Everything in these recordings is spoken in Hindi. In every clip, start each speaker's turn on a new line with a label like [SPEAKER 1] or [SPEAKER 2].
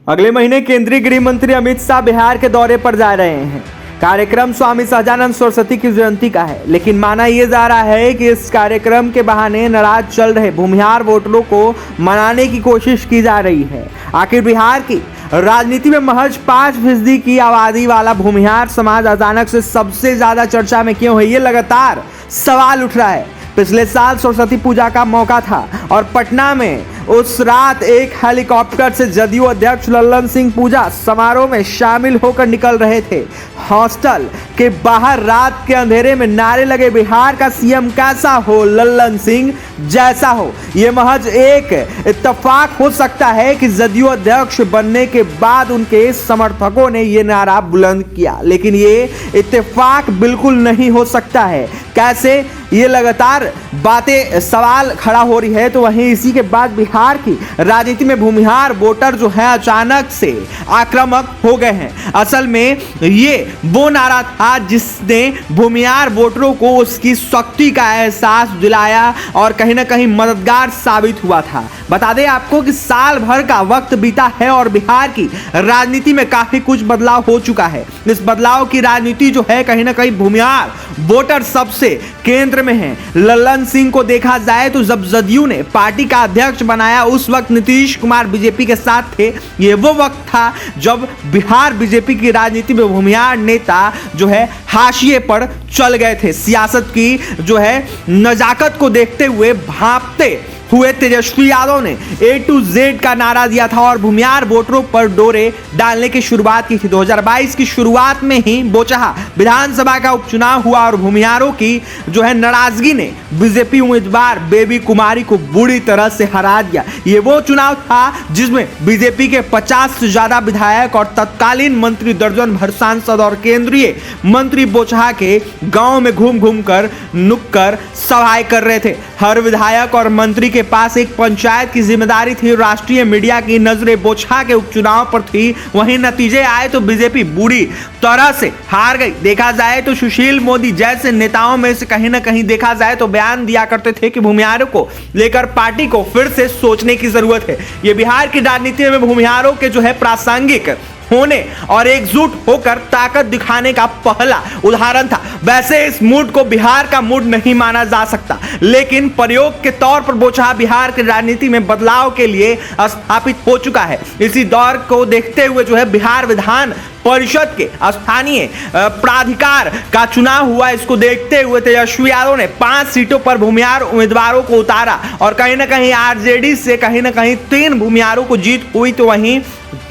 [SPEAKER 1] अगले महीने केंद्रीय गृह मंत्री अमित शाह बिहार के दौरे पर जा रहे हैं। कार्यक्रम स्वामी सहजानंद सरस्वती की जयंती का है, लेकिन माना यह जा रहा है कि इस कार्यक्रम के बहाने नाराज चल रहे भूमिहार वोटरों को मनाने की कोशिश की जा रही है। आखिर बिहार की राजनीति में महज 5% की आबादी वाला भूमिहार समाज अचानक से सबसे ज्यादा चर्चा में क्यों है, ये लगातार सवाल उठ रहा है। पिछले साल सरस्वती पूजा का मौका था और पटना में उस रात एक हेलीकॉप्टर से जदयू अध्यक्ष लल्लन सिंह पूजा समारोह में शामिल होकर निकल रहे थे। हॉस्टल के बाहर रात के अंधेरे में नारे लगे, बिहार का सीएम कैसा हो, लल्लन सिंह जैसा हो। यह महज एक इत्तेफाक हो सकता है कि जदयू अध्यक्ष बनने के बाद उनके समर्थकों ने यह नारा बुलंद किया, लेकिन ये इत्तेफाक बिल्कुल नहीं हो सकता है। कैसे, ये लगातार बातें सवाल खड़ा हो रही है। तो वहीं इसी के बाद बिहार की राजनीति में भूमिहार वोटर जो है अचानक से आक्रामक हो गए हैं। असल में ये वो नारा था जिसने भूमिहार वोटरों को उसकी शक्ति का एहसास दिलाया और कहीं ना कहीं मददगार साबित हुआ था। बता दें आपको कि साल भर का वक्त बीता है और बिहार की राजनीति में काफी कुछ बदलाव हो चुका है। इस बदलाव की राजनीति जो है कहीं ना कहीं भूमिहार वोटर सबसे केंद्र में है। लल्लन सिंह को देखा जाए तो जब जदयू ने पार्टी का अध्यक्ष बनाया उस वक्त नीतीश कुमार बीजेपी के साथ थे। ये वो वक्त था जब बिहार बीजेपी की राजनीति में भूमिहार नेता जो है हाशिए पर चल गए थे। सियासत की जो है नजाकत को देखते हुए भांपते हुए तेजस्वी यादव ने A to Z का नारा दिया था और भूमिहार वोटरों पर डोरे डालने की शुरुआत की थी। 2022 की शुरुआत में ही बोचहा विधानसभा का उपचुनाव हुआ और भूमिहारों की जो है नाराजगी ने बीजेपी उम्मीदवार बेबी कुमारी को बुरी तरह से हरा दिया। ये वो चुनाव था जिसमें बीजेपी के 50 से ज्यादा विधायक और तत्कालीन मंत्री, दर्जन भर सांसद और केंद्रीय मंत्री बोचहा के गांव में घूम घूम कर नुक्कड़ सभाएं कर रहे थे। हर विधायक और मंत्री के पास एक पंचायत की जिम्मेदारी थी। राष्ट्रीय मीडिया की नजरें बोचहा के उपचुनाव पर थी। वहीं नतीजे आए तो बीजेपी बुरी तरह से हार गई। देखा जाए तो सुशील मोदी जैसे नेताओं में से कहीं ना कहीं देखा जाए तो बयान दिया करते थे कि भूमिहारों को लेकर पार्टी को फिर से सोचने की जरूरत है। ये बिहार की राजनीति में भूमिहारों के जो है प्रासंगिक होने और एकजुट होकर ताकत दिखाने का पहला उदाहरण था। वैसे इस मूड को बिहार का मूड नहीं माना जा सकता, लेकिन प्रयोग के तौर पर बोचहा बिहार की राजनीति में बदलाव के लिए स्थापित हो चुका है। इसी दौर को देखते हुए जो है बिहार विधान परिषद के स्थानीय प्राधिकार का चुनाव हुआ। इसको देखते हुए तेजस्वी यादव ने 5 सीटों पर भूमिहार उम्मीदवारों को उतारा और कहीं ना कहीं आरजेडी से कहीं ना कहीं 3 भूमिहारों को जीत हुई। तो वहीं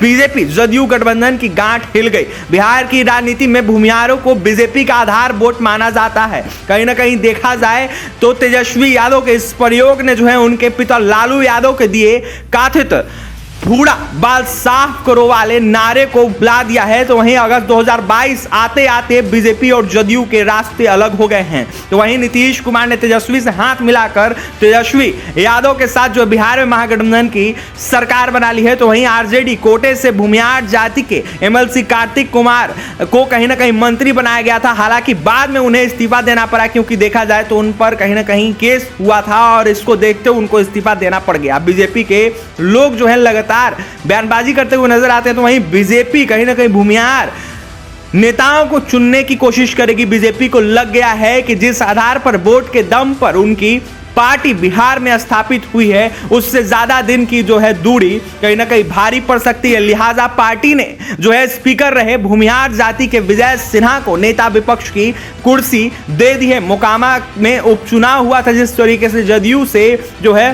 [SPEAKER 1] बीजेपी जदयू गठबंधन की गांठ हिल गई। बिहार की राजनीति में भूमिहारों को बीजेपी का आधार वोट माना जाता है। कहीं ना कहीं देखा जाए तो तेजस्वी यादव के इस प्रयोग ने जो है उनके पिता लालू यादव के दिए कथित बूढ़ा बाल साफ करो वाले नारे को भुला दिया है। तो वहीं अगस्त 2022 आते आते बीजेपी और जदयू के रास्ते अलग हो गए हैं। तो वहीं नीतीश कुमार ने तेजस्वी से हाथ मिलाकर तेजस्वी यादव के साथ जो बिहार में महागठबंधन की सरकार बना ली है। तो वहीं आरजेडी कोटे से भूमिहार जाति के एमएलसी कार्तिक कुमार को कहीं ना कहीं मंत्री बनाया गया था। हालांकि बाद में उन्हें इस्तीफा देना पड़ा, क्योंकि देखा जाए तो उन पर कहीं ना कहीं केस हुआ था और इसको देखते हुए उनको इस्तीफा देना पड़ गया। बीजेपी के लोग जो है लगातार बयानबाजी करते हुए नजर आते हैं। तो वहीं बीजेपी कहीं ना कहीं भूमिहार नेताओं को चुनने की कोशिश करेगी। बीजेपी को लग गया है कि जिस आधार पर वोट के दम पर उनकी पार्टी बिहार में स्थापित हुई है उससे ज्यादा दिन की जो है दूरी कहीं ना कहीं भारी पड़ सकती है। लिहाजा पार्टी ने जो है स्पीकर रहे भूमिहार जाति के विजय सिन्हा को नेता विपक्ष की कुर्सी दे दी है। मोकामा में उपचुनाव हुआ था जिस तरीके से जदयू से जो है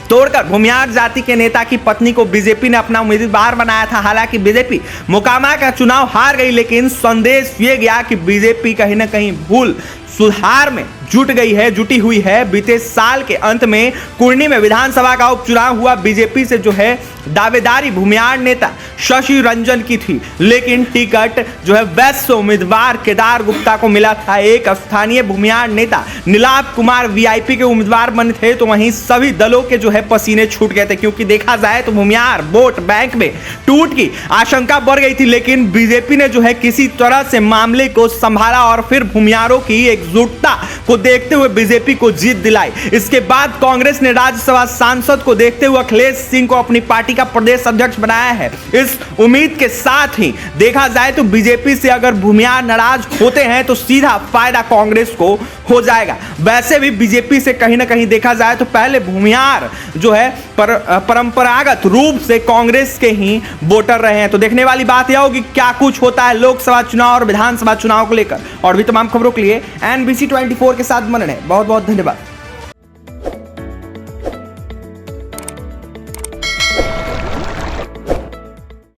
[SPEAKER 1] तोड़कर भूमिहार जाति के नेता की पत्नी को बीजेपी ने अपना उम्मीदवार बनाया था। हालांकि बीजेपी मोकामा का चुनाव हार गई, लेकिन संदेश ये गया कि बीजेपी कहीं ना कहीं भूल सुधार में जुटी हुई है। बीते साल के अंत में कुर्नी में विधानसभा का उपचुनाव हुआ। बीजेपी से जो है दावेदारी भूमिहार नेता शशि रंजन की थी, लेकिन टिकट जो है वैश्य उम्मीदवार केदार गुप्ता को मिला था। एक स्थानीय भूमिहार नेता नीलाभ कुमार वीआईपी के उम्मीदवार बने थे। तो वहीं सभी दलों के जो है पसीने छूट गए थे, क्योंकि देखा जाए तो भूमिहार वोट बैंक में टूट की आशंका बढ़ गई थी। लेकिन बीजेपी ने जो है किसी तरह से मामले को संभाला और फिर भूमिहारों की एकजुटता को देखते हुए बीजेपी को जीत दिलाई। इसके बाद कांग्रेस ने राज्यसभा सांसद को देखते हुए अखिलेश सिंह को अपनी पार्टी का प्रदेश अध्यक्ष बनाया है। इस उम्मीद के साथ ही देखा जाए तो बीजेपी से अगर भूमिहार नाराज होते हैं तो सीधा फायदा कांग्रेस को हो जाएगा। वैसे भी बीजेपी से कहीं ना कहीं देखा जाए तो पहले भूमिहार जो है परंपरागत रूप से कांग्रेस के ही वोटर रहे हैं। तो देखने वाली बात यह होगी क्या कुछ होता है लोकसभा चुनाव और विधानसभा चुनाव को लेकर। और भी तमाम खबरों के लिए NBC 24 के साथ बने रहें। बहुत बहुत धन्यवाद।